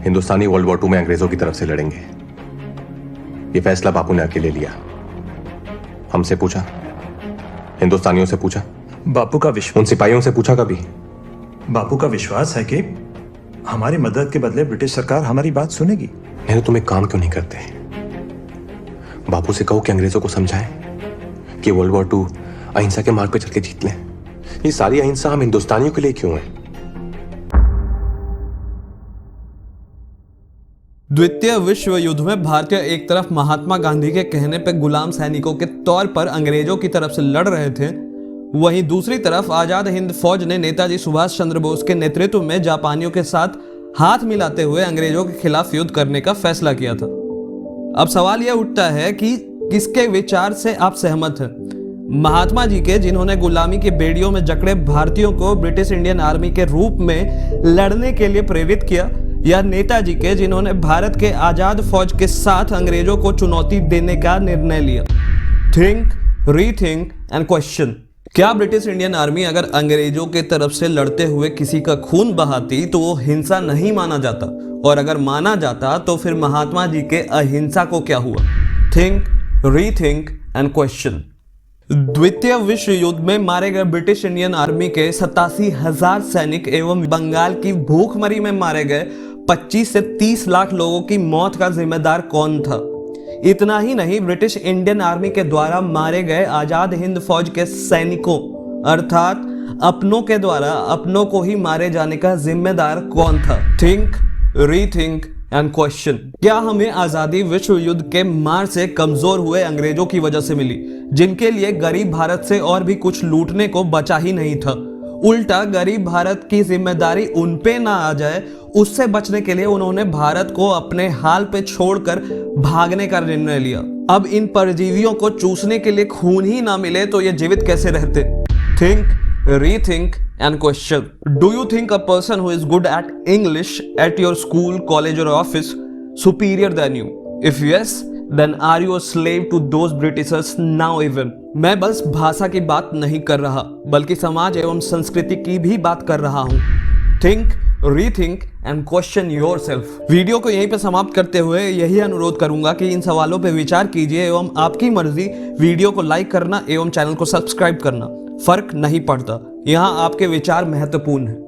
हिंदुस्तानी world war 2 में अंग्रेजों की तरफ से लड़ेंगे। ये फैसला बापू ने अकेले लिया। हमसे पूछा, हिंदुस्तानियों से पूछा, बापू का विश्वास, उन सिपाहियों से पूछा कभी? बापू का विश्वास है कि हमारी मदद के बदले ब्रिटिश सरकार हमारी बात सुनेगी। नहीं तो तुम एक काम क्यों नहीं करते? बापू से कहो कि अंग्रेजों को समझाएं कि वर्ल्ड वॉर 2 अहिंसा के मार्ग पे चल के जीत लें। ये सारी अहिंसा हम हिंदुस्तानियों के लिए क्यों है? द्वितीय विश्व युद्ध में भारतीय एक तरफ महात्मा गांधी के कहने पर गुलाम सैनिकों के तौर पर अंग्रेजों की तरफ से लड़ रहे थे, वहीं दूसरी तरफ आजाद हिंद फौज ने नेताजी सुभाष चंद्र बोस के नेतृत्व में जापानियों के साथ हाथ मिलाते हुए अंग्रेजों के खिलाफ युद्ध करने का फैसला किया था। अब सवाल यह उठता है कि किसके विचार से आप सहमत हैं? महात्मा जी के, जिन्होंने गुलामी की बेड़ियों में जकड़े भारतीयों को ब्रिटिश इंडियन आर्मी के रूप में लड़ने के लिए प्रेरित किया, या नेताजी के, जिन्होंने भारत के आजाद फौज के साथ अंग्रेजों को चुनौती देने का निर्णय लिया? Think, rethink and question. क्या ब्रिटिश इंडियन आर्मी अगर अंग्रेजों के तरफ से लड़ते हुए किसी का खून बहाती तो वो हिंसा नहीं माना जाता, और अगर माना जाता तो फिर महात्मा जी के अहिंसा को क्या हुआ? Think, rethink and question. द्वितीय विश्व युद्ध में मारे गए ब्रिटिश इंडियन आर्मी के 87,000 सैनिक एवं बंगाल की भूखमरी में मारे गए 25 से 30 लाख लोगों की मौत का जिम्मेदार कौन था? इतना ही नहीं, ब्रिटिश इंडियन आर्मी के द्वारा मारे गए आजाद हिंद फौज के सैनिकों अर्थात अपनों के द्वारा अपनों को ही मारे जाने का जिम्मेदार कौन था? Think, rethink and question. क्या हमें आजादी विश्व युद्ध के मार से कमजोर हुए अंग्रेजों की वजह से मिली, जिनके लिए गरीब भारत से और भी कुछ लूटने को बचा ही नहीं था? उल्टा गरीब भारत की जिम्मेदारी उन पे ना आ जाए, उससे बचने के लिए उन्होंने भारत को अपने हाल पे छोड़कर भागने का निर्णय लिया। अब इन परजीवियों को चूसने के लिए खून ही ना मिले तो ये जीवित कैसे रहते? Think, rethink and question. Do you think a person who is good at English at your school, college or office superior than you? If yes, then are you a slave to those Britishers now even? मैं बस भाषा की बात नहीं कर रहा, बल्कि समाज एवं संस्कृति की भी बात कर रहा हूँ। Think, rethink and question yourself. Video को यहीं पे समाप्त करते हुए यही अनुरोध करूंगा कि इन सवालों पे विचार कीजिए एवं आपकी मर्जी वीडियो को लाइक करना एवं चैनल को सब्सक्राइब करना। फर्क नहीं पड़ता, यहाँ आपके विचार महत्वपूर्ण हैं।